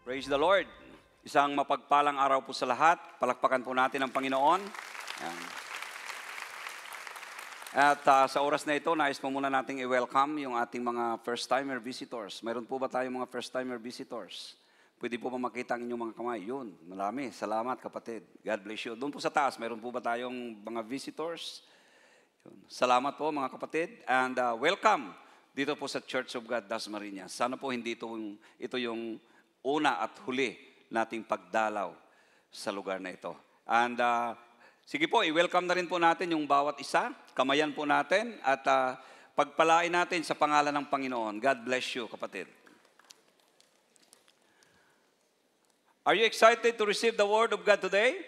Praise the Lord. Isang mapagpalang araw po sa lahat. Palakpakan po natin ang Panginoon. Ayan. At sa oras na ito, nais po muna nating i-welcome yung ating mga first-timer visitors. Mayroon po ba tayong mga first-timer visitors? Pwede po ba makita ang inyong mga kamay? Yun, marami. Salamat kapatid. God bless you. Doon po sa taas, mayroon po ba tayong mga visitors? Yun. Salamat po mga kapatid. And welcome dito po sa Church of God, Dasmariñas. Sana po hindi ito yung una at huli nating pagdalaw sa lugar na ito. And sige po, i-welcome na rin po natin yung bawat isa. Kamayan po natin at pagpalain natin sa pangalan ng Panginoon. God bless you, kapatid. Are you excited to receive the Word of God today?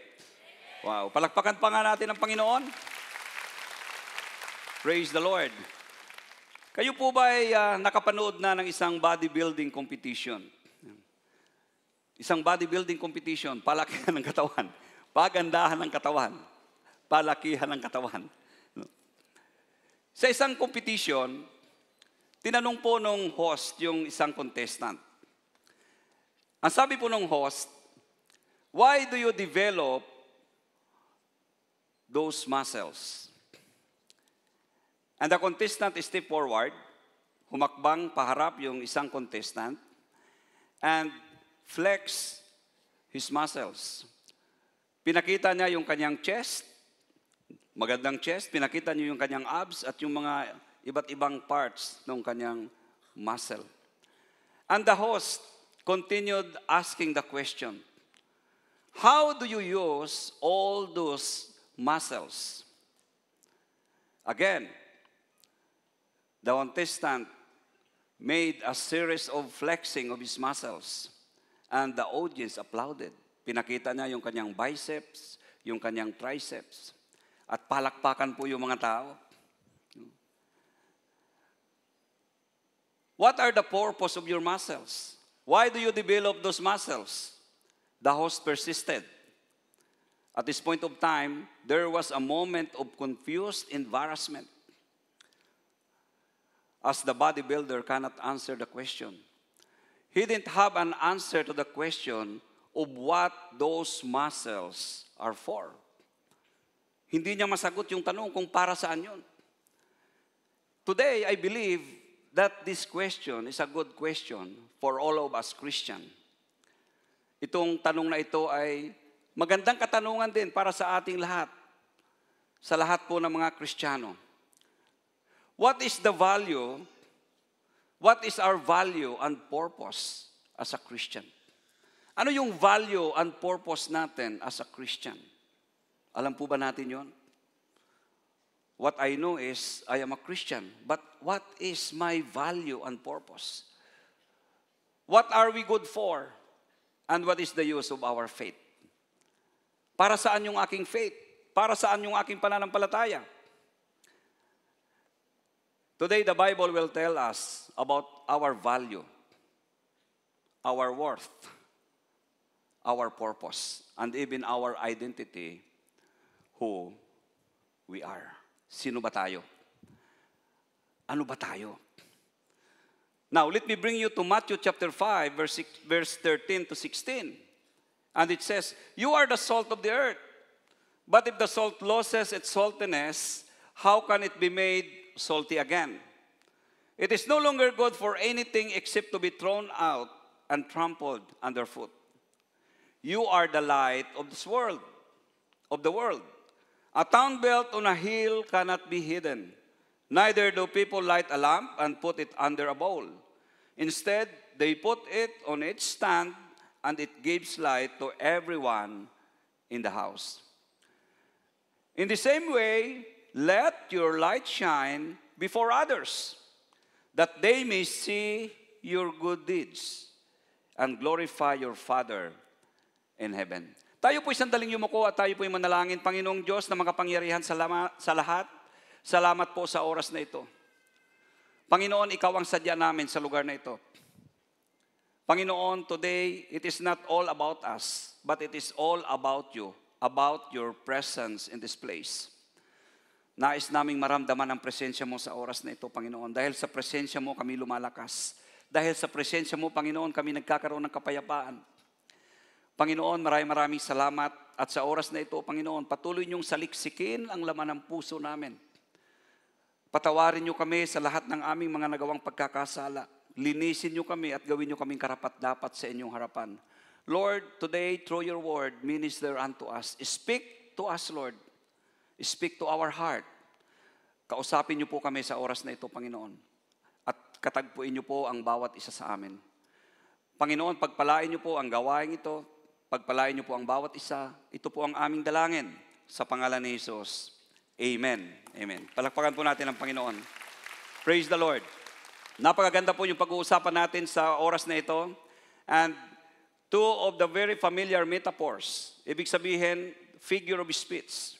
Wow, palakpakan pa nga natin ang Panginoon. Praise the Lord. Kayo po ba ay nakapanood na ng isang bodybuilding competition? Isang bodybuilding competition, palakihan ng katawan, pagandahan ng katawan, palakihan ng katawan. Sa isang competition, tinanong po nung host yung isang contestant. Ang sabi po nung host, why do you develop those muscles? And the contestant stepped forward, humakbang paharap yung isang contestant, and flex his muscles. Pinakita niya yung kanyang chest, magandang chest, pinakita niya yung kanyang abs at yung mga iba't ibang parts ng kanyang muscle. And the host continued asking the question, how do you use all those muscles? Again, the contestant made a series of flexing of his muscles. And the audience applauded. Pinakita niya yung kanyang biceps, yung kanyang triceps. At palakpakan po yung mga tao. What are the purpose of your muscles? Why do you develop those muscles? The host persisted. At this point of time, there was a moment of confused embarrassment, as the bodybuilder cannot answer the question. He didn't have an answer to the question of what those muscles are for. Hindi niya masagot yung tanong kung para saan yun. Today, I believe that this question is a good question for all of us Christian. Itong tanong na ito ay magandang katanungan din para sa ating lahat. Sa lahat po ng mga Kristiyano. What is the value? What is our value and purpose as a Christian? Ano yung value and purpose natin as a Christian? Alam po ba natin yon? What I know is, I am a Christian. But what is my value and purpose? What are we good for? And what is the use of our faith? Para saan yung aking faith? Para saan yung aking pananampalataya? Today, the Bible will tell us about our value, our worth, our purpose, and even our identity, who we are. Sino ba tayo? Ano ba tayo? Now, let me bring you to Matthew chapter 5, verse 13 to 16. And it says, you are the salt of the earth. But if the salt loses its saltiness, how can it be made salty again? It is no longer good for anything except to be thrown out and trampled underfoot. You are the light of this world, of the world. A town built on a hill cannot be hidden. Neither do people light a lamp and put it under a bowl. Instead, they put it on its stand, and it gives light to everyone in the house. In the same way, let your light shine before others, that they may see your good deeds and glorify your Father in heaven. Tayo po'y sandaling yumuko at tayo po'y manalangin. Panginoong Diyos na makapangyarihan sa lahat, salamat po sa oras na ito. Panginoon, Ikaw ang sadya namin sa lugar na ito. Panginoon, today, it is not all about us, but it is all about you, about your presence in this place. Nais naming maramdaman ang presensya mo sa oras na ito, Panginoon. Dahil sa presensya mo kami lumalakas. Dahil sa presensya mo, Panginoon, kami nagkakaroon ng kapayapaan. Panginoon, maraming salamat. At sa oras na ito, Panginoon, patuloy niyong saliksikin ang laman ng puso namin. Patawarin niyo kami sa lahat ng aming mga nagawang pagkakasala. Linisin niyo kami at gawin niyo kaming karapat-dapat sa inyong harapan. Lord, today, through your word, minister unto us. Speak to us, Lord. Speak to our heart. Kausapin niyo po kami sa oras na ito, Panginoon. At katagpuin niyo po ang bawat isa sa amin. Panginoon, pagpalain niyo po ang gawain ito. Pagpalain niyo po ang bawat isa. Ito po ang aming dalangin sa pangalan ni Jesus. Amen. Amen. Palakpakan po natin ang Panginoon. Praise the Lord. Napakaganda po yung pag-uusapan natin sa oras na ito. And two of the very familiar metaphors, ibig sabihin, figure of speech,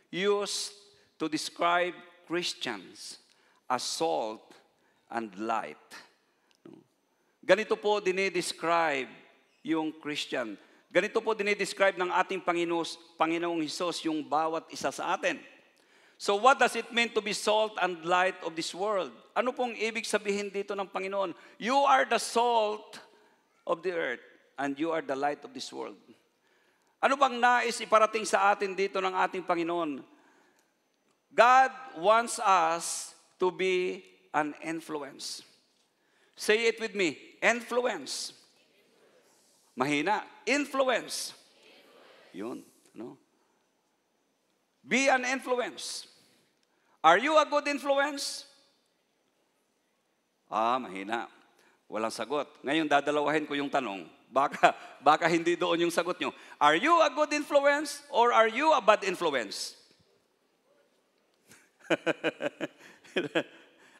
used to describe Christians as salt and light. Ganito po dinidescribe yung Christian. Ganito po dinidescribe ng ating Panginoong Hesus yung bawat isa sa atin. So what does it mean to be salt and light of this world? Ano pong ibig sabihin dito ng Panginoon? You are the salt of the earth and you are the light of this world. Ano bang nais iparating sa atin dito ng ating Panginoon? God wants us to be an influence. Say it with me, influence. Mahina, influence. Yun, no? Be an influence. Are you a good influence? Mahina. Walang sagot. Ngayon, dadalawahin ko yung tanong. Baka hindi doon yung sagot nyo. Are you a good influence or are you a bad influence?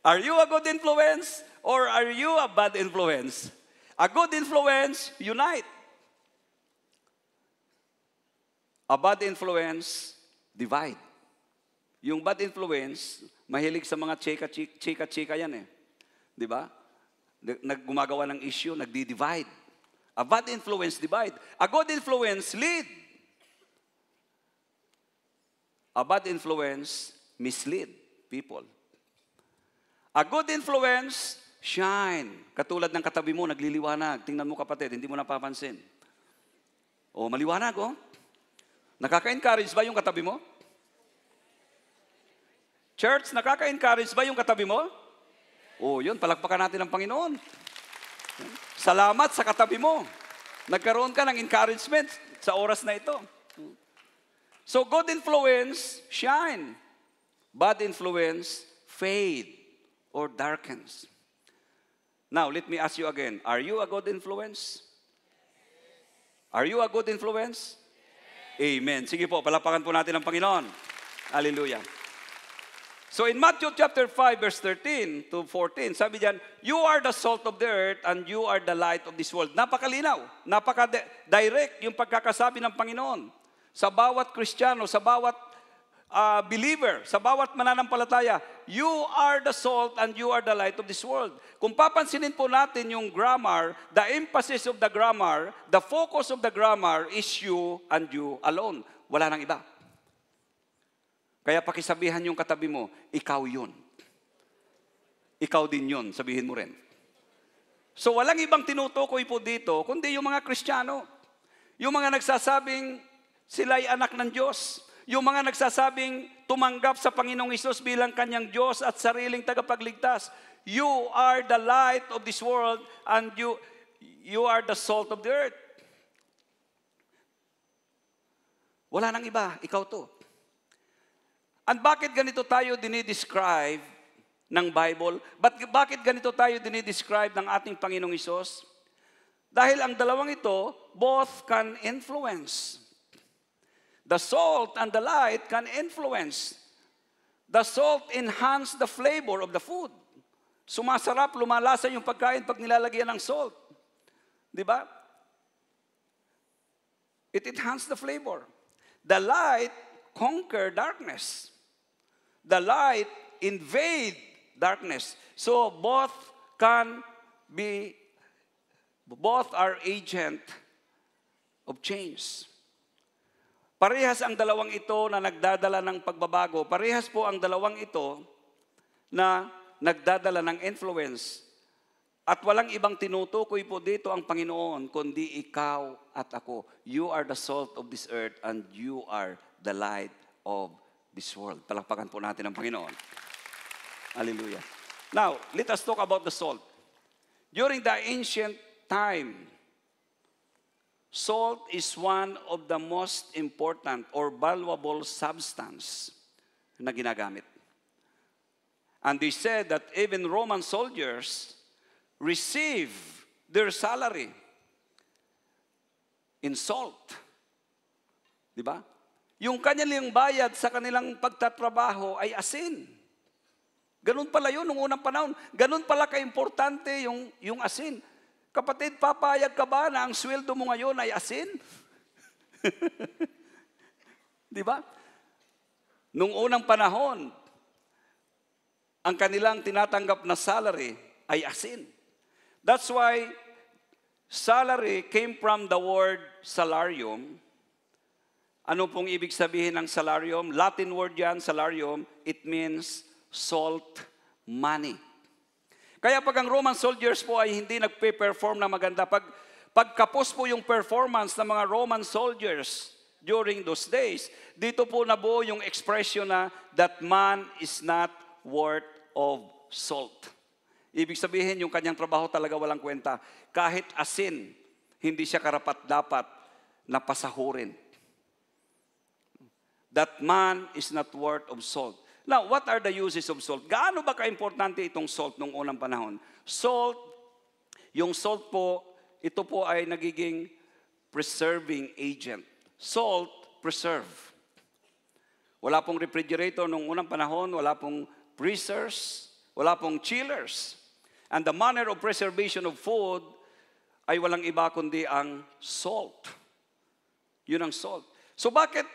Are you a good influence or are you a bad influence? A good influence, unite. A bad influence, divide. Yung bad influence, mahilig sa mga chika-chika yan eh. Di ba? Naggumagawa ng issue, nagdi-divide. A bad influence, divide. A good influence, lead. A bad influence, mislead people. A good influence, shine. Katulad ng katabi mo, nagliliwanag. Tingnan mo kapatid, hindi mo napapansin. O, maliwanag oh. Nakaka-encourage ba yung katabi mo? Church, nakaka-encourage ba yung katabi mo? Oh, yun, palakpakan natin ang Panginoon. Salamat sa katabi mo. Nagkaroon ka ng encouragement sa oras na ito. So, good influence, shine. Bad influence, fade or darkens. Now, let me ask you again. Are you a good influence? Are you a good influence? Amen. Sige po, palakpakan po natin ang Panginoon. Hallelujah. So in Matthew chapter 5 verse 13 to 14, sabi diyan, you are the salt of the earth and you are the light of this world. Napakalinaw, napaka-direct yung pagkakasabi ng Panginoon sa bawat Kristiyano, sa bawat believer, sa bawat mananampalataya. You are the salt and you are the light of this world. Kung papansinin po natin yung grammar, the emphasis of the grammar, the focus of the grammar is you and you alone. Wala nang iba. Kaya pakisabihan yung katabi mo, ikaw yun. Ikaw din yun, sabihin mo rin. So walang ibang tinutukoy po dito, kundi yung mga Kristiyano. Yung mga nagsasabing sila'y anak ng Diyos. Yung mga nagsasabing tumanggap sa Panginoong Hesus bilang kanyang Diyos at sariling tagapagligtas. You are the light of this world and you are the salt of the earth. Wala nang iba, ikaw to. And bakit ganito tayo dinidescribe ng Bible? Bakit ganito tayo dinidescribe ng ating Panginoong Hesus? Dahil ang dalawang ito, both can influence. The salt and the light can influence. The salt enhance the flavor of the food. Sumasarap, lumalasa yung pagkain pag nilalagyan ng salt. Di ba? It enhances the flavor. The light conquer darkness. The light invade darkness. So both are agent of change. Parehas ang dalawang ito na nagdadala ng pagbabago. Parehas po ang dalawang ito na nagdadala ng influence. At walang ibang tinutukoy po dito ang Panginoon, kundi ikaw at ako. You are the salt of this earth and you are the light of this world. Palakpakan po natin ang Panginoon. Hallelujah. Now, let us talk about the salt. During the ancient time, salt is one of the most important or valuable substance na ginagamit. And they said that even Roman soldiers receive their salary in salt. Di ba? Yung kanilang bayad sa kanilang pagtatrabaho ay asin. Ganun pala yun nung unang panahon. Ganun pala ka-importante yung asin. Kapatid, papayag ka ba na ang sweldo mo ngayon ay asin? Di ba? Nung unang panahon, ang kanilang tinatanggap na salary ay asin. That's why salary came from the word salarium. Ano pong ibig sabihin ng salarium? Latin word yan, salarium. It means salt money. Kaya pag ang Roman soldiers po ay hindi nagpe-perform na maganda, pagkapos po yung performance ng mga Roman soldiers during those days, dito po nabuo yung expression na that man is not worth of salt. Ibig sabihin, yung kanyang trabaho talaga walang kwenta. Kahit asin, hindi siya karapat-dapat na pasahurin. That man is not worth of salt. Now, what are the uses of salt? Gaano ba ka-importante itong salt nung unang panahon? Salt, yung salt po, ito po ay nagiging preserving agent. Salt, preserve. Wala pong refrigerator nung unang panahon, wala pong freezers, wala pong chillers. And the manner of preservation of food ay walang iba kundi ang salt. Yun ang salt. So bakit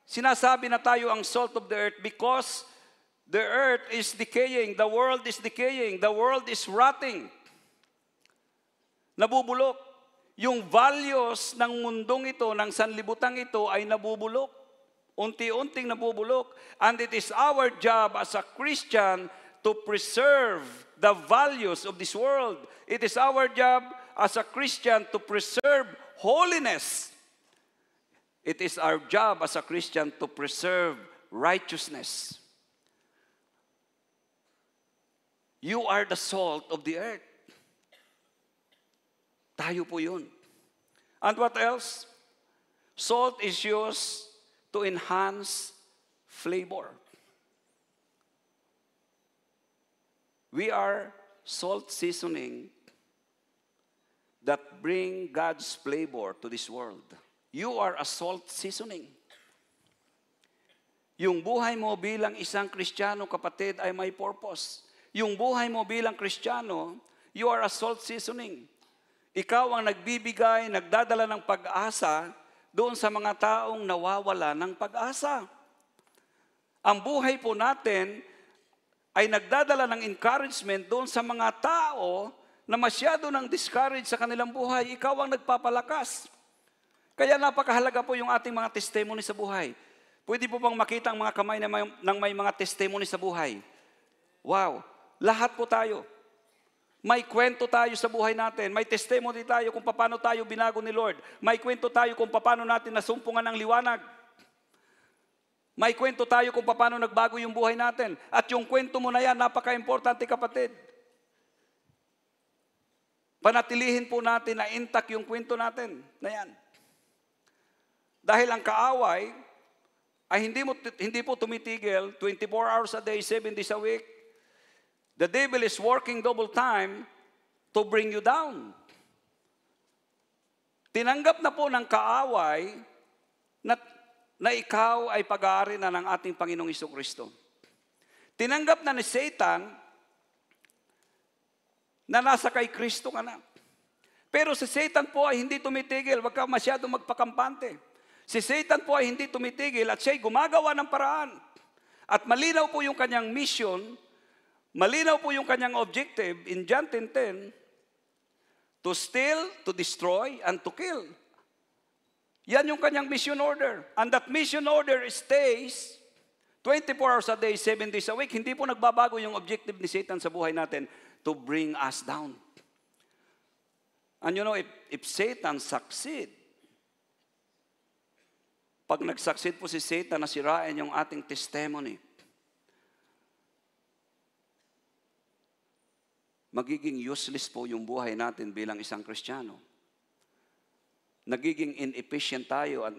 sinasabi na tayo ang salt of the earth? Because the earth is decaying, the world is decaying, the world is rotting. Nabubulok. Yung values ng mundong ito, ng sanlibutan ito ay nabubulok. Unti-unting nabubulok. And it is our job as a Christian to preserve the values of this world. It is our job as a Christian to preserve holiness. It is our job as a Christian to preserve righteousness. You are the salt of the earth. Tayo po yun. And what else? Salt is used to enhance flavor. We are salt seasoning that bring God's flavor to this world. You are a salt seasoning. Yung buhay mo bilang isang Kristiyano, kapatid, ay may purpose. Yung buhay mo bilang Kristiyano, you are a salt seasoning. Ikaw ang nagbibigay, nagdadala ng pag-asa doon sa mga taong nawawala ng pag-asa. Ang buhay po natin ay nagdadala ng encouragement doon sa mga tao na masyado nang discouraged sa kanilang buhay. Ikaw ang nagpapalakas. Kaya napakahalaga po yung ating mga testimony sa buhay. Pwede po bang makita ang mga kamay ng may mga testimony sa buhay? Wow! Lahat po tayo. May kwento tayo sa buhay natin. May testimony tayo kung paano tayo binago ni Lord. May kwento tayo kung paano natin nasumpungan ng liwanag. May kwento tayo kung paano nagbago yung buhay natin. At yung kwento mo na yan, napaka-importante, kapatid. Panatilihin po natin na intact yung kwento natin na yan. Dahil ang kaaway ay hindi po tumitigil 24 hours a day, 7 days a week. The devil is working double time to bring you down. Tinanggap na po ng kaaway na ikaw ay pag-aari na ng ating Panginoong Jesucristo. Tinanggap na ni Satan na nasa kay Kristo ka na. Pero si Satan po ay hindi tumitigil. Huwag ka masyadong magpakampante. Si Satan po ay hindi tumitigil at siya'y gumagawa ng paraan. At malinaw po yung kanyang mission, malinaw po yung kanyang objective in John 10:10, to steal, to destroy, and to kill. Yan yung kanyang mission order. And that mission order stays 24 hours a day, 7 days a week. Hindi po nagbabago yung objective ni Satan sa buhay natin to bring us down. And you know, if Satan succeed, pag nag-succeed po si Satan na sirain yung ating testimony, magiging useless po yung buhay natin bilang isang Kristiyano. Nagiging inefficient tayo at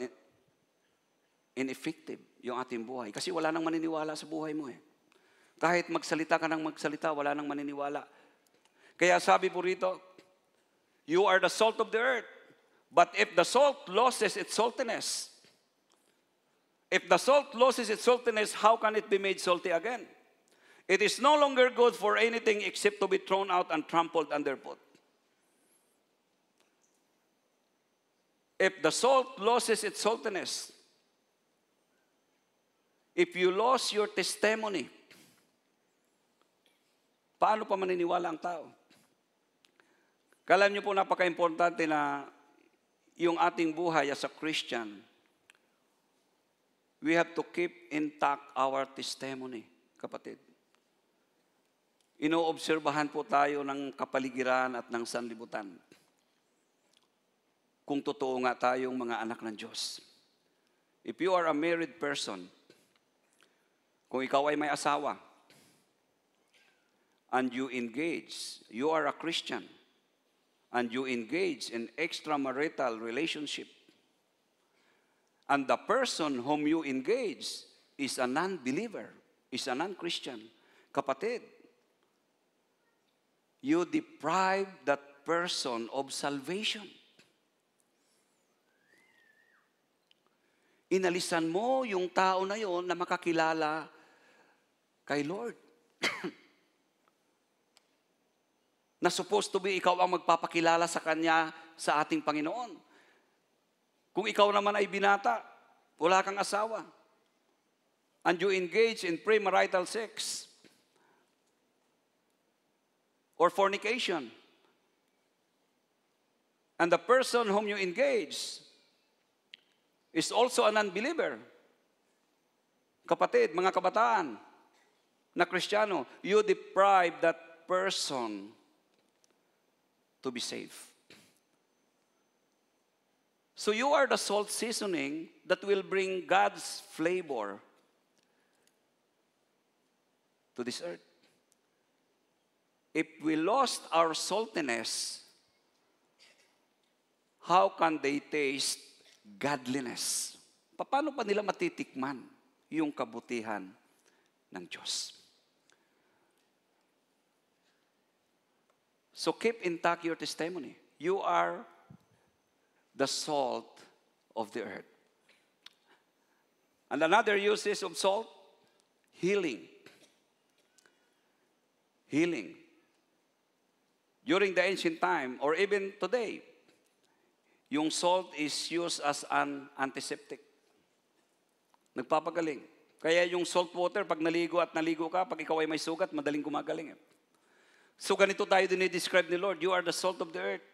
ineffective yung ating buhay. Kasi wala nang maniniwala sa buhay mo eh. Kahit magsalita ka ng magsalita, wala nang maniniwala. Kaya sabi po rito, you are the salt of the earth. But if the salt loses its saltiness, how can it be made salty again? It is no longer good for anything except to be thrown out and trampled underfoot. If the salt loses its saltiness, if you lost your testimony, paano pa maniniwala ang tao? Kala niyo po napaka-importante na yung ating buhay as a Christian, we have to keep intact our testimony, kapatid. Inoobserbahan po tayo ng kapaligiran at ng sanlibutan. Kung totoo nga tayong mga anak ng Diyos. If you are a married person, kung ikaw ay may asawa, and you are a Christian, and you engage in extramarital relationship, and the person whom you engage is a non-believer, is a non-Christian, kapatid, you deprive that person of salvation. Inalisan mo yung tao na yon na makakilala kay Lord. Na supposed to be ikaw ang magpapakilala sa Kanya sa ating Panginoon. Kung ikaw naman ay binata, wala kang asawa, and you engage in premarital sex or fornication, and the person whom you engage is also an unbeliever, kapatid, mga kabataan na Kristiyano, you deprive that person to be saved. So you are the salt seasoning that will bring God's flavor to this earth. If we lost our saltiness, how can they taste godliness? Paano pa nila matitikman yung kabutihan ng Diyos? So keep intact your testimony. You are the salt of the earth. And another uses of salt, healing. Healing. During the ancient time, or even today, yung salt is used as an antiseptic. Nagpapagaling. Kaya yung salt water, pag naligo ka, pag ikaw ay may sugat, madaling gumagaling. So ganito tayo dinidescribe ni Lord, you are the salt of the earth.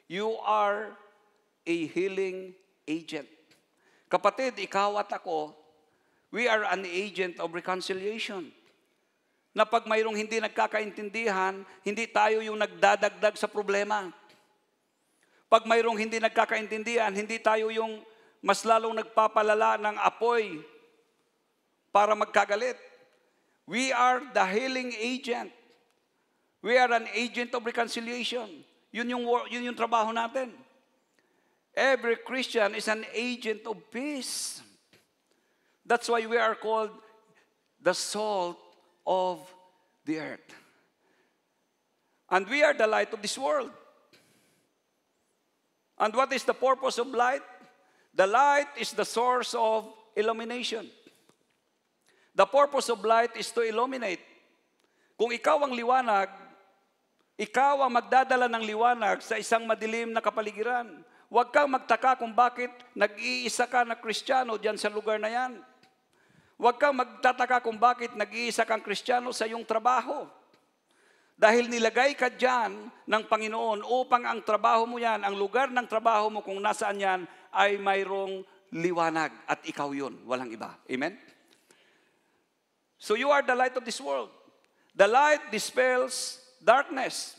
You are a healing agent. Kapatid, ikaw at ako, we are an agent of reconciliation. Na pag mayroong hindi nagkakaintindihan, hindi tayo yung nagdadagdag sa problema. Pag mayroong hindi nagkakaintindihan, hindi tayo yung mas lalong nagpapalala ng apoy para magkagalit. We are the healing agent. We are an agent of reconciliation. Yun yung trabaho natin. Every Christian is an agent of peace. That's why we are called the salt of the earth. And we are the light of this world. And what is the purpose of light? The light is the source of illumination. The purpose of light is to illuminate. Kung ikaw ang liwanag, ikaw ang magdadala ng liwanag sa isang madilim na kapaligiran. Huwag kang magtaka kung bakit nag-iisa ka na Kristiyano dyan sa lugar na yan. Huwag kang magtataka kung bakit nag-iisa kang Kristiyano sa iyong trabaho. Dahil nilagay ka dyan ng Panginoon upang ang trabaho mo yan, ang lugar ng trabaho mo kung nasaan yan, ay mayroong liwanag at ikaw yun, walang iba. Amen? So you are the light of this world. The light dispels darkness.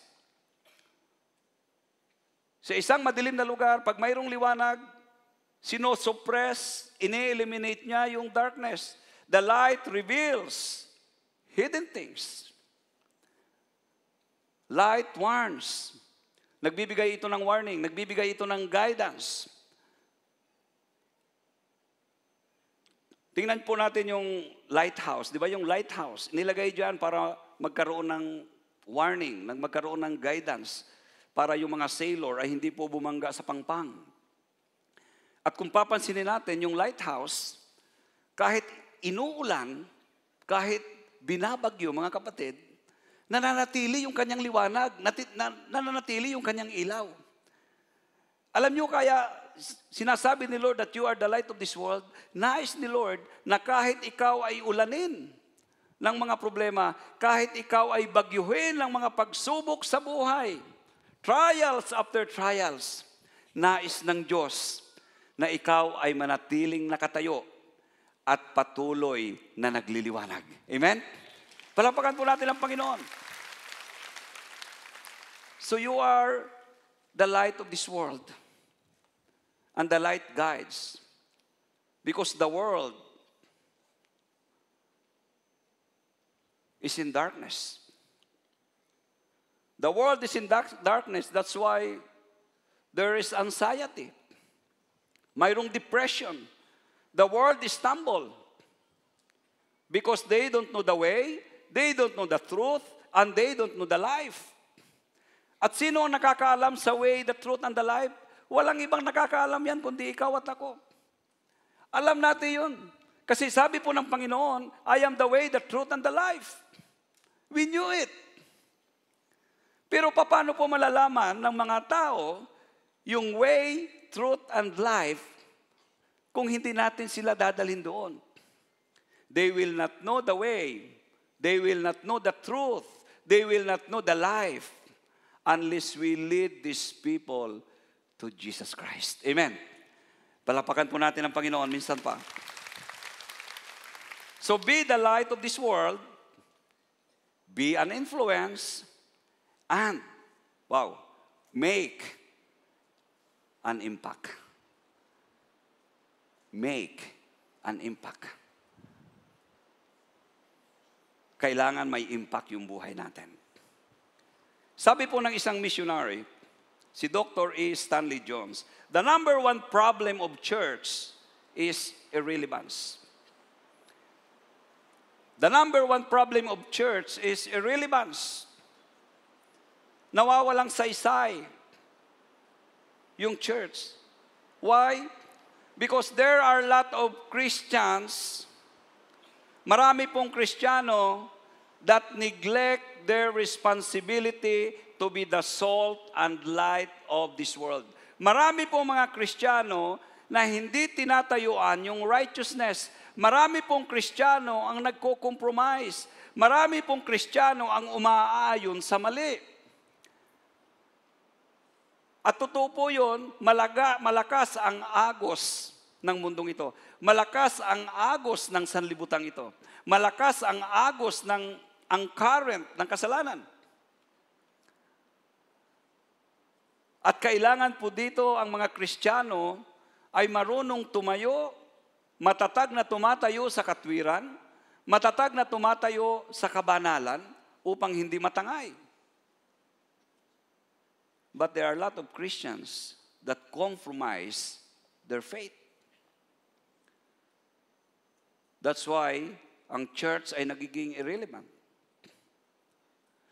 Sa isang madilim na lugar, pag mayroong liwanag, sinosuppress, ini-eliminate niya yung darkness. The light reveals hidden things. Light warns. Nagbibigay ito ng warning, nagbibigay ito ng guidance. Tingnan po natin yung lighthouse. Di ba yung lighthouse? Nilagay dyan para magkaroon ng warning, magkaroon ng guidance para yung mga sailor ay hindi po bumangga sa pangpang. At kung papansinin natin, yung lighthouse, kahit inuulan, kahit binabagyo, mga kapatid, nananatili yung kanyang liwanag, nananatili yung kanyang ilaw. Alam nyo kaya, sinasabi ni Lord that you are the light of this world, nais ni Lord na kahit ikaw ay ulanin ng mga problema, kahit ikaw ay bagyuhin ng mga pagsubok sa buhay, trials after trials, nais ng Diyos na ikaw ay manatiling nakatayo at patuloy na nagliliwanag. Amen? Palapakan po natin ang Panginoon. So you are the light of this world. And the light guides. Because the world is in darkness. The world is in darkness. That's why there is anxiety. Mayroong depression. The world is stumbled. Because they don't know the way, they don't know the truth, and they don't know the life. At sino ang nakakaalam sa way, the truth, and the life? Walang ibang nakakaalam yan kundi ikaw at ako. Alam natin yun. Kasi sabi po ng Panginoon, I am the way, the truth, and the life. We knew it. Pero paano po malalaman ng mga tao yung way, truth, and life kung hindi natin sila dadalhin doon? They will not know the way. They will not know the truth. They will not know the life unless we lead these people to Jesus Christ. Amen. Palapakan po natin ang Panginoon minsan pa. So be the light of this world, be an influence, and, make an impact. Make an impact. Kailangan may impact yung buhay natin. Sabi po ng isang missionary, si Dr. E. Stanley Jones, the number one problem of church is irrelevance. The number one problem of church is irrelevance. Nawawalang saysay yung church. Why? Because there are a lot of Christians, marami pong Kristiyano that neglect their responsibility to be the salt and light of this world. Marami pong mga Kristiyano na hindi tinatayuan yung righteousness. Marami pong Kristiyano ang nagko-compromise. Marami pong Kristiyano ang umaayon sa mali. At totoo po yun, malakas ang agos ng mundong ito. Malakas ang agos ng sanlibutan ito. Malakas ang agos ng ang current ng kasalanan. At kailangan po dito ang mga Kristiyano ay marunong tumayo, matatag na tumatayo sa katwiran, matatag na tumatayo sa kabanalan upang hindi matangay. But there are a lot of Christians that compromise their faith. That's why ang church ay nagiging irrelevant.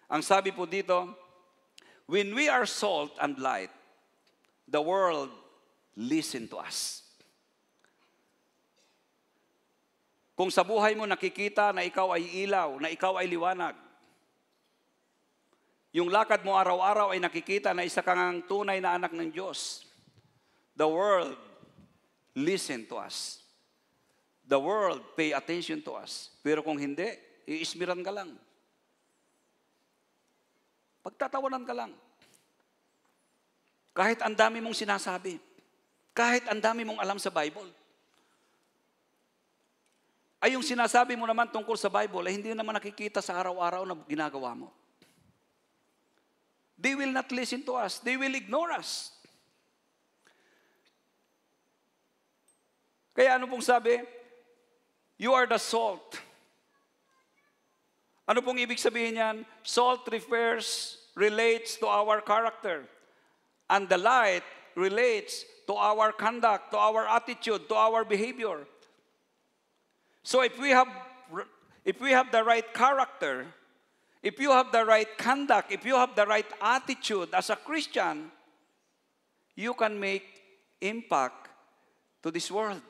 Ang sabi po dito, when we are salt and light, the world listen to us. Kung sa buhay mo nakikita na ikaw ay ilaw, na ikaw ay liwanag, yung lakad mo araw-araw ay nakikita na isa kang tunay na anak ng Diyos, the world listen to us. The world pay attention to us. Pero kung hindi, iismiran ka lang. Pagtatawanan ka lang. Kahit ang dami mong sinasabi. Kahit ang dami mong alam sa Bible. ay yung sinasabi mo naman tungkol sa Bible ay hindi naman nakikita sa araw-araw na ginagawa mo. They will not listen to us. They will ignore us. Kaya ano pong sabi? You are the salt. Ano pong ibig sabihin yan? Salt relates to our character. And the light relates to our conduct, to our attitude, to our behavior. So if we have the right character, if you have the right conduct, if you have the right attitude as a Christian, you can make impact to this world.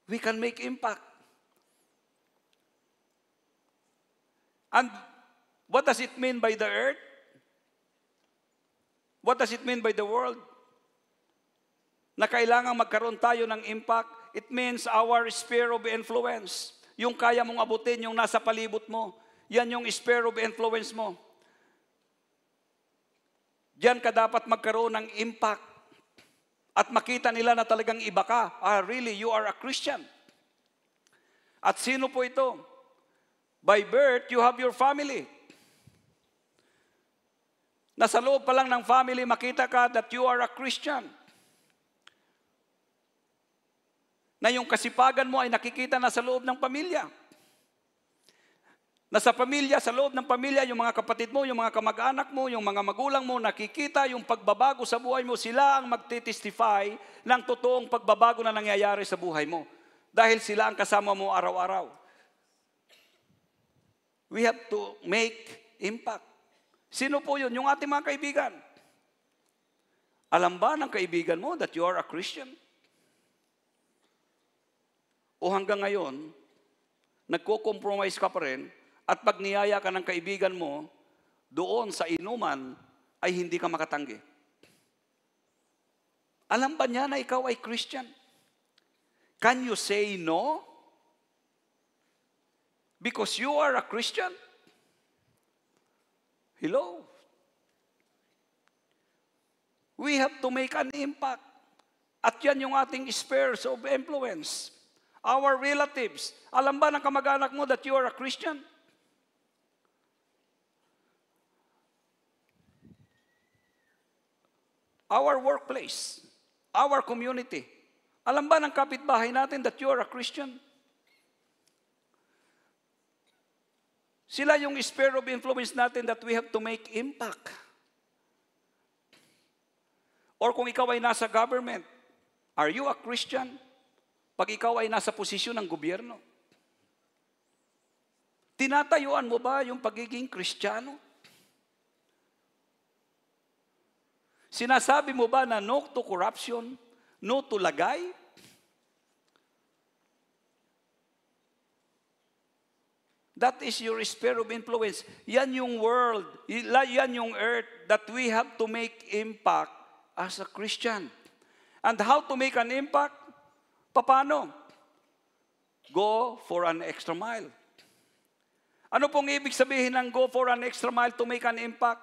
We can make impact. And what does it mean by the earth? What does it mean by the world? Na kailangan magkaroon tayo ng impact. It means our sphere of influence. Yung kaya mong abutin, yung nasa palibot mo. Yan yung sphere of influence mo. Diyan ka dapat magkaroon ng impact. At makita nila na talagang iba ka. Really, you are a Christian. At sino po ito? By birth, you have your family. Nasa loob pa lang ng family, makita ka that you are a Christian. Na yung kasipagan mo ay nakikita na sa loob ng pamilya. Na sa pamilya, sa loob ng pamilya, yung mga kapatid mo, yung mga kamag-anak mo, yung mga magulang mo, nakikita yung pagbabago sa buhay mo, sila ang magtitestify ng totoong pagbabago na nangyayari sa buhay mo. Dahil sila ang kasama mo araw-araw. We have to make impact. Sino po yun? Yung ating mga kaibigan. Alam ba ng kaibigan mo that you are a Christian? O hanggang ngayon, nagko-compromise ka pa rin, at pag niyaya ka ng kaibigan mo, doon sa inuman, ay hindi ka makatanggi. Alam ba niya na ikaw ay Christian? Can you say no? Because you are a Christian? Hello? We have to make an impact. At yan yung ating spheres of influence. Our relatives. Alam ba ng kamag-anak mo that you are a Christian? Our workplace, our community. Alam ba ng kapitbahay natin that you are a Christian? Sila yung sphere of influence natin that we have to make impact. Or kung ikaw ay nasa government, are you a Christian? Pag ikaw ay nasa posisyon ng gobyerno, tinatayuan mo ba yung pagiging Kristiyano? Sinasabi mo ba na no to corruption, no to lagay? That is your sphere of influence. Yan yung world, yan yung earth that we have to make impact as a Christian. And how to make an impact? Paano? Go for an extra mile. Ano pong ibig sabihin ng go for an extra mile to make an impact?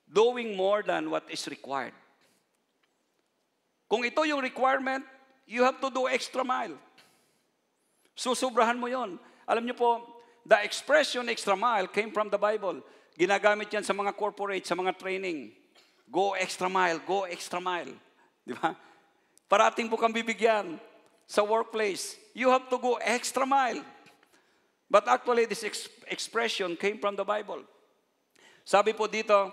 Doing more than what is required. Kung ito yung requirement, you have to do extra mile. Susubrahan mo yon. Alam niyo po, the expression extra mile came from the Bible. Ginagamit yan sa mga corporate, sa mga training. Go extra mile, go extra mile. Di ba? Parating po kang bibigyan sa workplace. You have to go extra mile. But actually, this expression came from the Bible. Sabi po dito,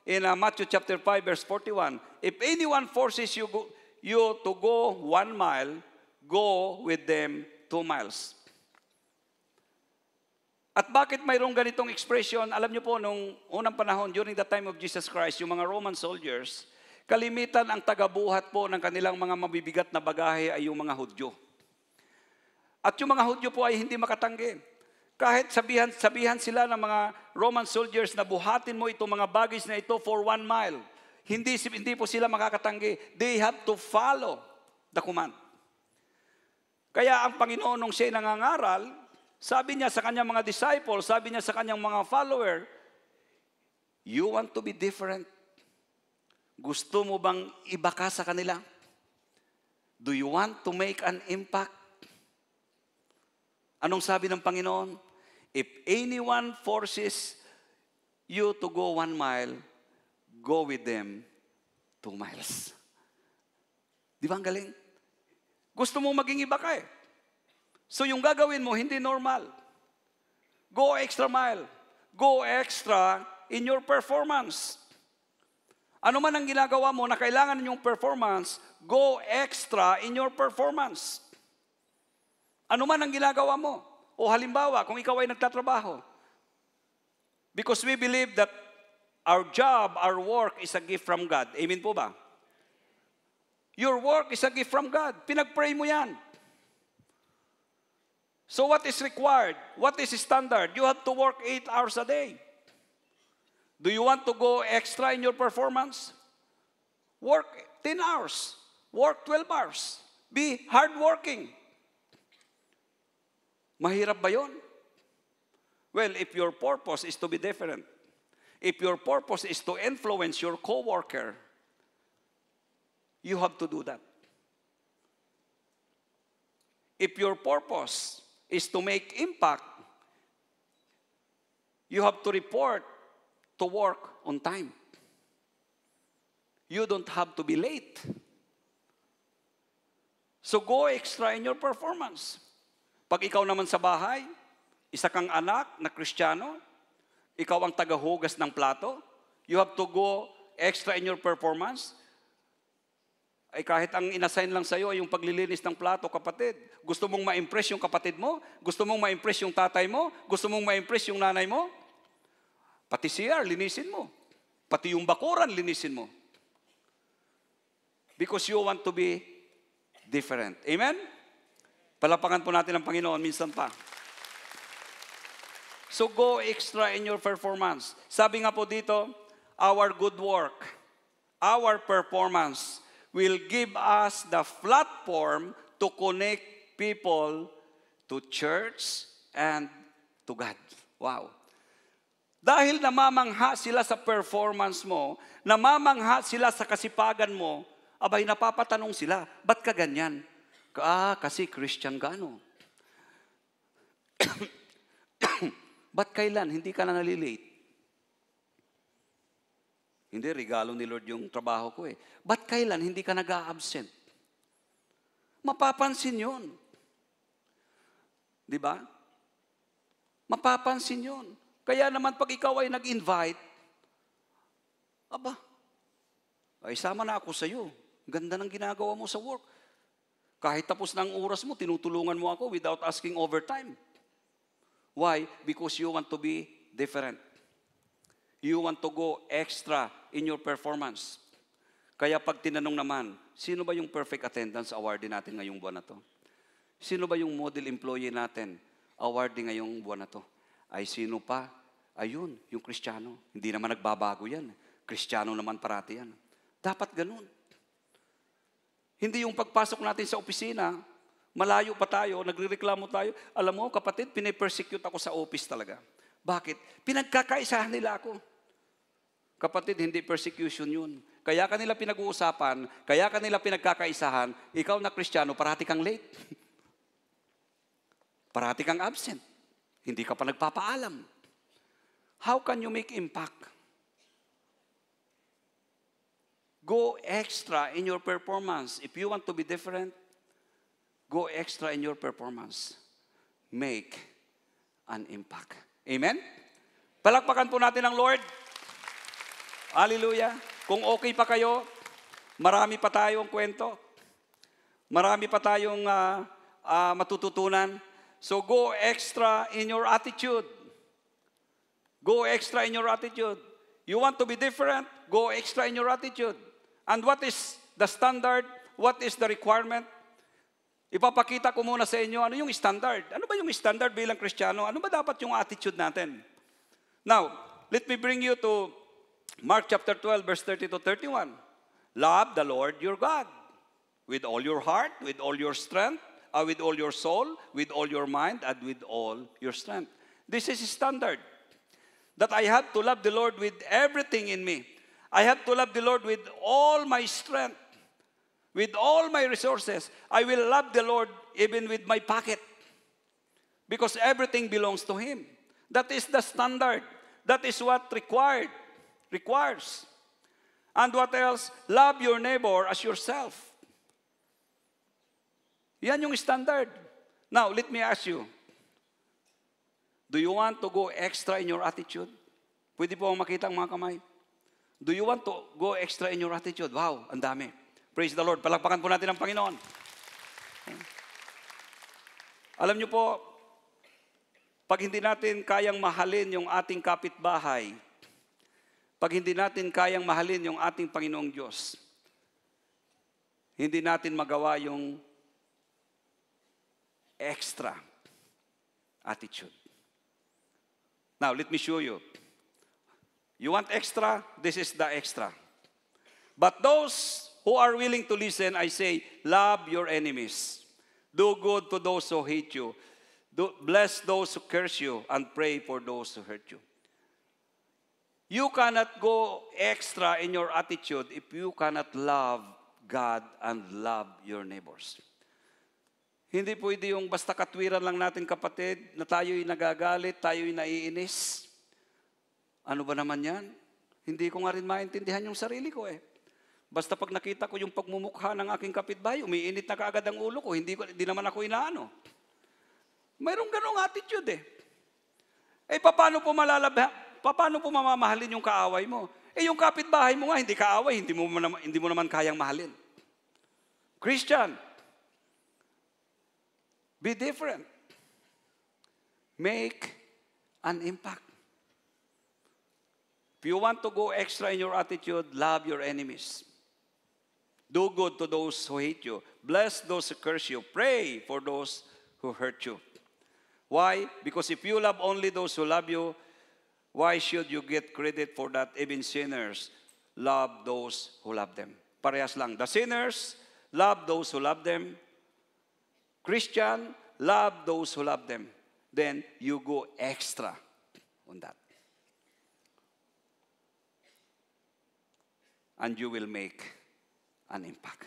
in Matthew chapter 5, verse 41, if anyone forces you to go 1 mile, go with them 2 miles. At bakit mayroong ganitong expression? Alam niyo po, nung unang panahon, during the time of Jesus Christ, yung mga Roman soldiers, kalimitan ang tagabuhat po ng kanilang mga mabibigat na bagahe ay yung mga Hudyo. At yung mga Hudyo po ay hindi makatanggi. Kahit sabihan sila ng mga Roman soldiers na buhatin mo itong mga baggage na ito for 1 mile, hindi po sila makakatanggi. They have to follow the command. Kaya ang Panginoon nung siya'y nangangaral, sabi niya sa kanyang mga disciples, sabi niya sa kanyang mga follower, you want to be different? Gusto mo bang iba ka sa kanila? Do you want to make an impact? Anong sabi ng Panginoon? If anyone forces you to go 1 mile, go with them 2 miles. Di ba ang galing? Gusto mo maging iba ka eh. So yung gagawin mo, hindi normal. Go extra mile. Go extra in your performance. Ano man ang ginagawa mo na kailangan yung performance, go extra in your performance. Ano man ang ginagawa mo. O halimbawa, kung ikaw ay nagtatrabaho. Because we believe that our job, our work is a gift from God. Amen po ba? Your work is a gift from God. Pinag-pray mo yan. So what is required? What is standard? You have to work 8 hours a day. Do you want to go extra in your performance? Work 10 hours. Work 12 hours. Be hardworking. Mahirap ba yun? Well, if your purpose is to be different, if your purpose is to influence your coworker, you have to do that. If your purpose is to make impact, you have to report to work on time. You don't have to be late. So go extra in your performance. Pag ikaw naman sa bahay, isa kang anak na Kristiyano, ikaw ang tagahugas ng plato, you have to go extra in your performance. Ay kahit ang inassign lang sa'yo ay yung paglilinis ng plato, kapatid. Gusto mong ma-impress yung kapatid mo? Gusto mong ma-impress yung tatay mo? Gusto mong ma-impress yung nanay mo? Pati CR, linisin mo. Pati yung bakuran, linisin mo. Because you want to be different. Amen? Palapakan po natin ang Panginoon minsan pa. So go extra in your performance. Sabi nga po dito, our good work, our performance will give us the platform to connect people to church and to God. Wow. Dahil namamangha sila sa performance mo, namamangha sila sa kasipagan mo, abay napapatanong sila, ba't ka ganyan? Kasi Christian gano. Ba't kailan? Hindi ka na nalilate. Hindi, regalo ni Lord yung trabaho ko eh. Ba't kailan? Hindi ka nag-a-absent. Mapapansin yun. Di ba? Mapapansin yun. Kaya naman pag ikaw ay nag-invite, ay sama na ako sa iyo. Ganda ng ginagawa mo sa work. Kahit tapos na ang oras mo, tinutulungan mo ako without asking overtime. Why? Because you want to be different. You want to go extra in your performance. Kaya pag tinanong naman, sino ba yung perfect attendance awardee natin ngayong buwan na to? Sino ba yung model employee natin awardee ngayong buwan na to? Ay sino pa? Ayun, yung Kristiyano. Hindi naman nagbabago yan. Kristiyano naman parati yan. Dapat ganun. Hindi yung pagpasok natin sa opisina, malayo pa tayo, nagrereklamo tayo. Alam mo, kapatid, pinipersecute ako sa office talaga. Bakit? Pinagkakaisahan nila ako. Kapatid, hindi persecution yun. Kaya kanila pinag-uusapan, kaya kanila pinagkakaisahan, ikaw na Kristiyano, parati kang late. Parati kang absent. Hindi ka pa nagpapaalam. How can you make impact? Go extra in your performance. If you want to be different, go extra in your performance. Make an impact. Amen? Palakpakan po natin ang Lord. Hallelujah. Kung okay pa kayo, marami pa tayong kwento. Marami pa tayong matututunan. So go extra in your attitude. Go extra in your attitude. You want to be different? Go extra in your attitude. And what is the standard? What is the requirement? Ipapakita ko muna sa inyo, ano yung standard? Ano ba yung standard bilang Kristiyano? Ano ba dapat yung attitude natin? Now, let me bring you to Mark chapter 12, verse 30 to 31. Love the Lord your God with all your heart, with all your strength, with all your soul, with all your mind, and with all your strength. This is standard. That I have to love the Lord with everything in me. I have to love the Lord with all my strength, with all my resources. I will love the Lord even with my pocket. Because everything belongs to Him. That is the standard. That is what requires. And what else? Love your neighbor as yourself. Yan yung standard. Now, let me ask you. Do you want to go extra in your attitude? Pwede po makita ang mga kamay. Do you want to go extra in your attitude? Wow, ang dami. Praise the Lord. Palakpakan po natin ang Panginoon. Alam niyo po, pag hindi natin kayang mahalin yung ating kapitbahay, pag hindi natin kayang mahalin yung ating Panginoong Diyos, hindi natin magawa yung extra attitude. Now, let me show you. You want extra? This is the extra. But those who are willing to listen, I say, love your enemies. Do good to those who hate you. Bless those who curse you, and pray for those who hurt you. You cannot go extra in your attitude if you cannot love God and love your neighbors. Hindi pwede yung basta katwiran lang natin, kapatid, na tayo'y nagagalit, tayo'y naiinis. Ano ba naman yan? Hindi ko nga rin maintindihan yung sarili ko eh. Basta pag nakita ko yung pagmumukha ng aking kapitbahay, umiinit na kaagad ang ulo ko, hindi naman ako inaano. Mayroong ganong attitude eh. Eh, paano po mamamahalin yung kaaway mo? Eh, yung kapitbahay mo nga, hindi kaaway, hindi mo naman kayang mahalin. Christian, be different. Make an impact. If you want to go extra in your attitude, love your enemies. Do good to those who hate you. Bless those who curse you. Pray for those who hurt you. Why? Because if you love only those who love you, why should you get credit for that? Even sinners love those who love them. Parehas lang. The sinners love those who love them. Christian, love those who love them. Then you go extra on that. And you will make an impact.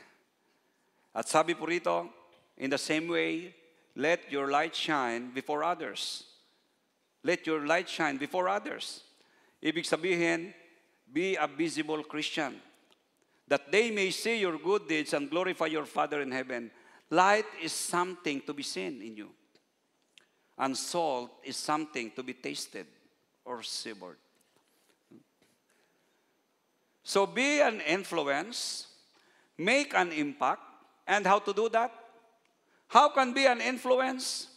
At sabi po rito, in the same way, let your light shine before others. Let your light shine before others. Ibig sabihin, be a visible Christian, that they may see your good deeds and glorify your Father in heaven. Light is something to be seen in you. And salt is something to be tasted or savored. So be an influence, make an impact, and how to do that? How can be an influence?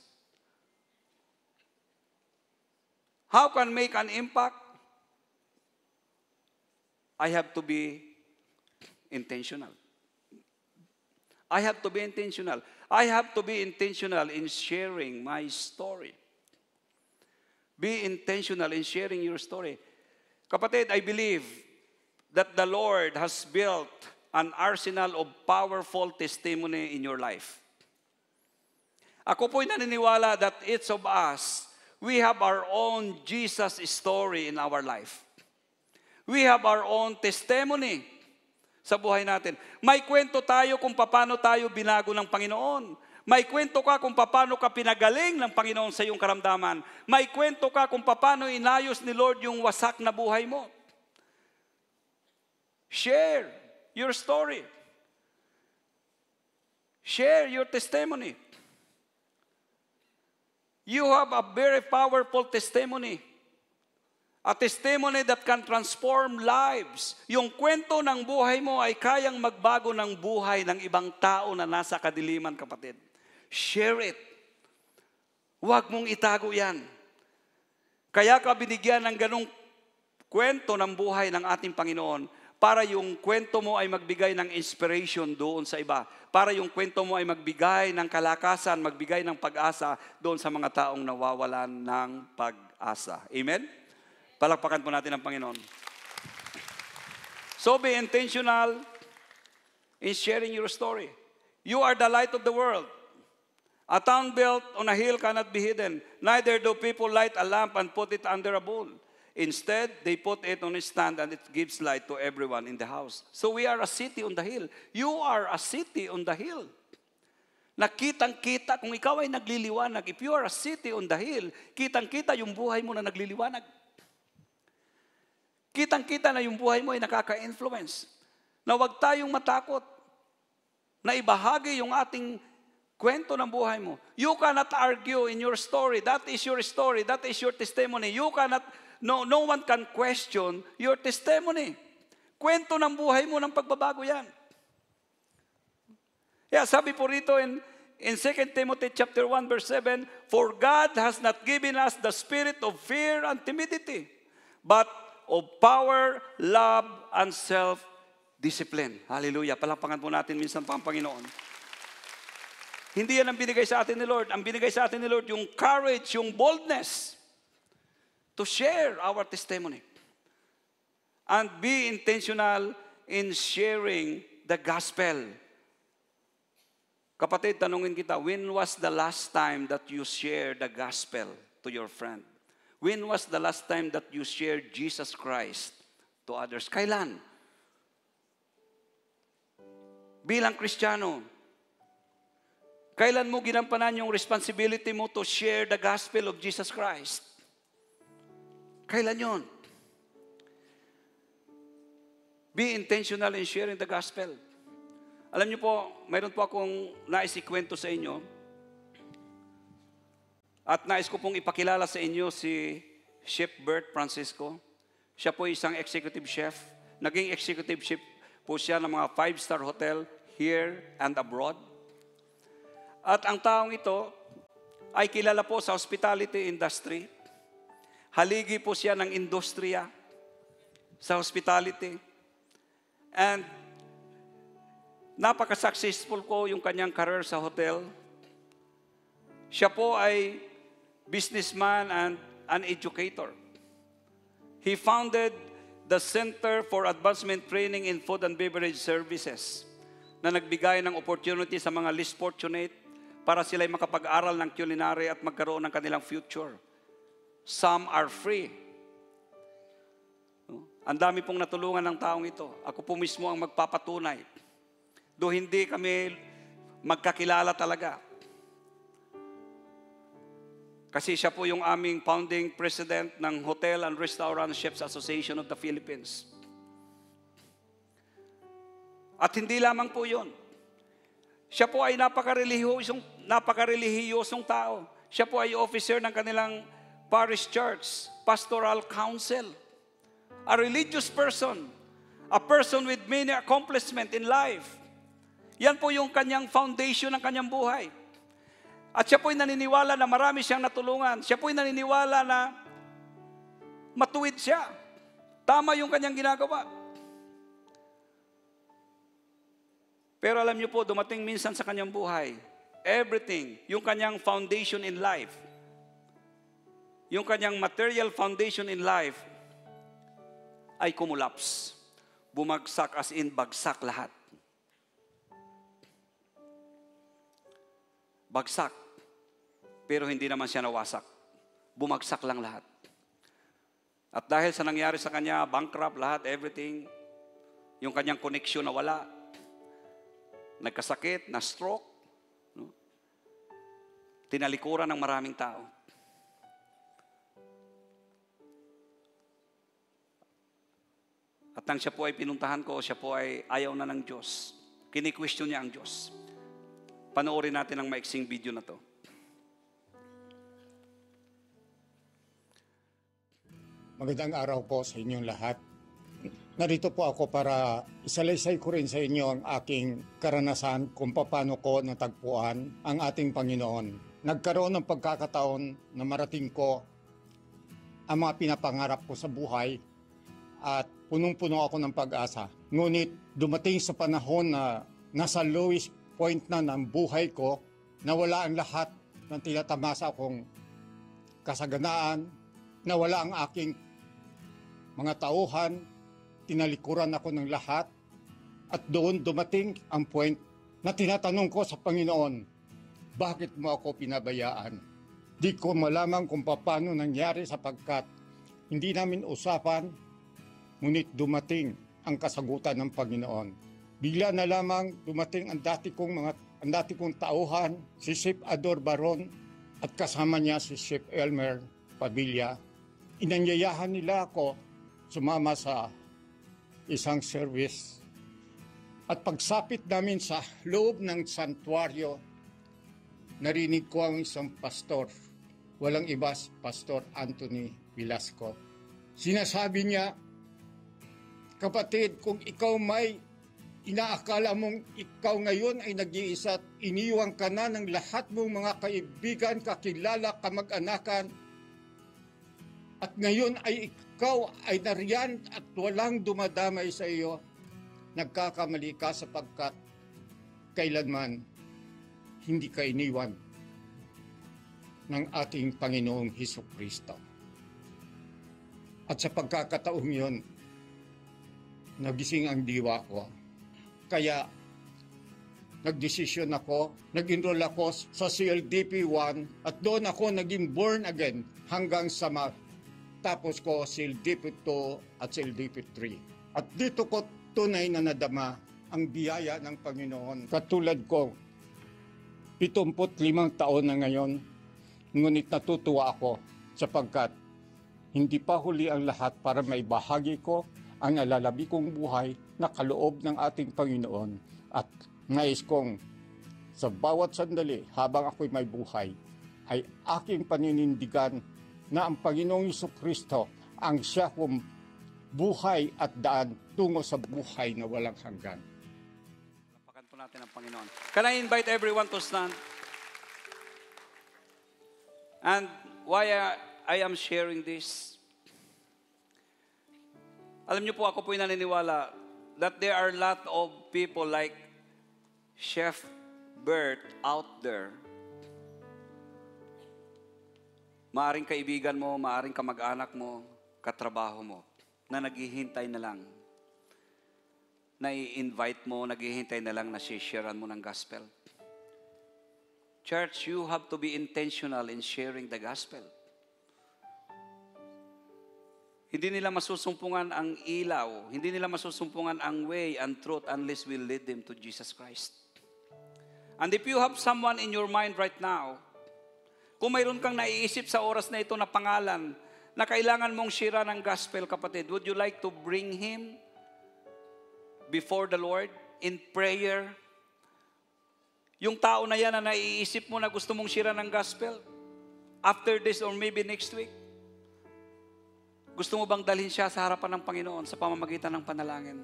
How can make an impact? I have to be intentional. I have to be intentional. I have to be intentional in sharing my story. Be intentional in sharing your story. Kapatid, I believe that the Lord has built an arsenal of powerful testimony in your life. Ako po'y naniniwala that each of us, we have our own Jesus story in our life. We have our own testimony sa buhay natin. May kwento tayo kung paano tayo binago ng Panginoon. May kwento ka kung paano ka pinagaling ng Panginoon sa iyong karamdaman. May kwento ka kung paano inayos ni Lord yung wasak na buhay mo. Share your story. Share your testimony. You have a very powerful testimony. A testimony that can transform lives. Yung kwento ng buhay mo ay kayang magbago ng buhay ng ibang tao na nasa kadiliman, kapatid. Share it. Huwag mong itago yan. Kaya ka binigyan ng ganong kwento ng buhay ng ating Panginoon para yung kwento mo ay magbigay ng inspiration doon sa iba. Para yung kwento mo ay magbigay ng kalakasan, magbigay ng pag-asa doon sa mga taong nawawalan ng pag-asa. Amen? Palakpakan po natin ang Panginoon. So be intentional in sharing your story. You are the light of the world. A town built on a hill cannot be hidden. Neither do people light a lamp and put it under a bowl. Instead, they put it on a stand and it gives light to everyone in the house. So we are a city on the hill. You are a city on the hill. Nakitang-kita, kung ikaw ay nagliliwanag, if you are a city on the hill, kitang-kita yung buhay mo na nagliliwanag. Kitang-kita na yung buhay mo ay nakaka-influence. Na huwag tayong matakot na ibahagi yung ating kwento ng buhay mo. You cannot argue in your story. That is your story. That is your testimony. You cannot, no one can question your testimony. Kwento ng buhay mo ng pagbabago yan. Yeah, sabi po rito in 2 Timothy chapter 1 verse 7, for God has not given us the spirit of fear and timidity, but of power, love, and self-discipline. Hallelujah. Palakpakan po natin minsan pa ang Panginoon. Hindi yan ang binigay sa atin ni Lord. Ang binigay sa atin ni Lord, yung courage, yung boldness to share our testimony. And be intentional in sharing the gospel. Kapatid, tanungin kita, when was the last time that you shared the gospel to your friend? When was the last time that you shared Jesus Christ to others? Kailan? Bilang Kristiyano, kailan mo ginampanan yung responsibility mo to share the gospel of Jesus Christ? Kailan yun? Be intentional in sharing the gospel. Alam niyo po, mayroon po akong nais ikwento sa inyo. At nais ko pong ipakilala sa inyo si Chef Bert Francisco. Siya po isang executive chef. Naging executive chef po siya ng mga 5-star hotel here and abroad. At ang taong ito ay kilala po sa hospitality industry. Haligi po siya ng industriya sa hospitality. And napaka-successful po yung kanyang career sa hotel. Siya po ay businessman and an educator. He founded the Center for Advancement Training in Food and Beverage Services na nagbigay ng opportunity sa mga least fortunate para sila'y makapag-aral ng culinary at magkaroon ng kanilang future. Some are free. Ang dami pong natulungan ng taong ito. Ako po mismo ang magpapatunay. Do hindi kami magkakilala talaga. Kasi siya po yung aming founding president ng Hotel and Restaurant Chefs Association of the Philippines. At hindi lamang po yun. Siya po ay napakarelihiyosong tao. Siya po ay officer ng kanilang parish church, pastoral council. A religious person. A person with many accomplishments in life. Yan po yung kanyang foundation ng kanyang buhay. At siya po'y naniniwala na marami siyang natulungan. Siya po'y naniniwala na matuwid siya. Tama yung kanyang ginagawa. Pero alam niyo po, dumating minsan sa kanyang buhay, everything, yung kanyang foundation in life, yung kanyang material foundation in life, ay kumulaps. Bumagsak as in bagsak lahat. Bagsak. Pero hindi naman siya nawasak. Bumagsak lang lahat. At dahil sa nangyari sa kanya, bankrupt lahat, everything, yung kanyang connection na wala, nagkasakit, na-stroke, no? Tinalikuran ng maraming tao. At nang siya po ay pinuntahan ko, siya po ay ayaw na ng Diyos. Kini-question niya ang Diyos. Panoorin natin ang maiksing video na to. Magandang araw po sa inyong lahat. Narito po ako para isalaysay ko rin sa inyo ang aking karanasan kung paano ko natagpuan ang ating Panginoon. Nagkaroon ng pagkakataon na marating ko ang mga pinapangarap ko sa buhay at punong-puno ako ng pag-asa. Ngunit dumating sa panahon na nasa lowest point na ng buhay ko, nawala ang lahat ng tinatamasa akong kasaganaan, nawala ang aking mga tauhan, tinalikuran ako ng lahat, at doon dumating ang point na tinatanong ko sa Panginoon, bakit mo ako pinabayaan? Di ko malaman kung paano nangyari sapagkat Hindi namin usapan, ngunit dumating ang kasagutan ng Panginoon. Bigla na lamang dumating ang dati kong tauhan, si Chef Ador Baron, at kasama niya si Chef Elmer Padilla. Inanyayahan nila ako sumama sa isang service. At pagsapit namin sa loob ng santuaryo, narinig ko ang isang pastor. Walang iba, Pastor Anthony Velasco. Sinasabi niya, kapatid, kung ikaw may inaakala mong ikaw ngayon ay nag-iisa at iniwang ka na ng lahat mong mga kaibigan, kakilala, kamag-anakan, at ngayon ay ikaw ay nariyan at walang dumadamay sa iyo, nagkakamali ka sapagkat kailanman hindi ka iniwan ng ating Panginoong Hesukristo. At sa pagkakataong yun, nagising ang diwa ko. Kaya nagdesisyon ako, nag-enroll ako sa CLDP 1 at doon ako naging born again hanggang sa tapos ko CLDP 2 at CLDP 3. At dito ko tunay na nadama ang biyaya ng Panginoon. Katulad ko, 75 taon na ngayon, ngunit natutuwa ako sapagkat hindi pa huli ang lahat para maibahagi ko ang nalalabi kong buhay na kaloob ng ating Panginoon. At nais kong sa bawat sandali habang ako'y may buhay, ay aking paninindigan na ang Panginoong Hesukristo ang siya kong buhay at daan tungo sa buhay na walang hanggan. Lapakan po natin ang Panginoon. Can I invite everyone to stand? And why I am sharing this? Alam niyo po, ako po'y naniniwala that there are a lot of people like Chef Bert out there. Maaring kaibigan mo, maaring kamag-anak mo, katrabaho mo, na naghihintay na lang, na i-invite mo, naghihintay na lang na sharean mo ng gospel. Church, you have to be intentional in sharing the gospel. Hindi nila masusumpungan ang ilaw, hindi nila masusumpungan ang way and truth unless we lead them to Jesus Christ. And if you have someone in your mind right now, kung mayroon kang naiisip sa oras na ito na pangalan, na kailangan mong share ng gospel, kapatid, would you like to bring him before the Lord in prayer? Yung tao na yan na naiisip mo na gusto mong share ng gospel, after this or maybe next week, gusto mo bang dalhin siya sa harapan ng Panginoon sa pamamagitan ng panalangin?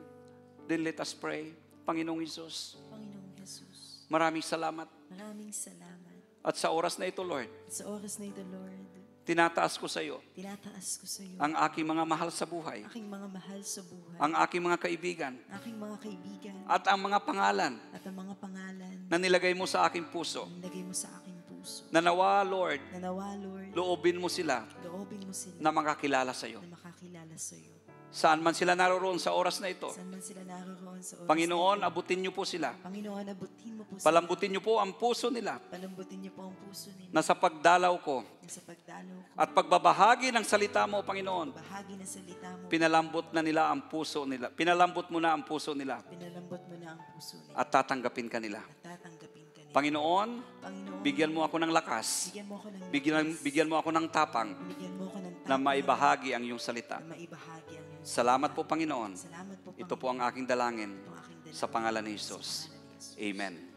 Then let us pray. Panginoong Hesus, Panginoong Jesus, maraming salamat. maraming salamat. At sa oras na ito, Lord, At sa oras na ito, Lord, tinataas ko sa iyo tinataas ko sa iyo ang aking mga mahal sa buhay, aking mga mahal sa buhay, ang aking mga kaibigan, aking mga kaibigan, at ang mga pangalan at ang mga pangalan na nilagay mo sa aking puso. na nilagay mo sa aking puso. Nanawa, Lord, Na nawa, Lord, loobin mo sila loobin mo sila na makakilala sa iyo. na makakilala sa iyo. Saan man sila naroon sa oras na ito, Saan man sila naroon sa oras Panginoon, na ito. abutin niyo po sila. Panginoon, abutin mo po sila. Palambutin niyo po ang puso nila Palambutin niyo po ang puso nila na sa pagdalaw ko na sa pagdalaw ko at pagbabahagi ng salita mo, Panginoon, bahagi ng salita mo, pinalambot na nila ang puso nila. Pinalambot mo na ang puso nila pinalambot mo na ang puso nila at tatanggapin ka nila. at tatanggapin ka nila. Panginoon, Panginoon, bigyan mo ako ng lakas. bigyan mo ako ng Bigyan mo ako ng tapang bigyan mo ako ng na maibahagi ang iyong salita. na maibahagi ang iyong Salamat po, Panginoon. salamat po, Ito po ang aking dalangin Panginoon, ang aking dalangin sa pangalan ni sa Jesus. pangalan ni Jesus. Amen.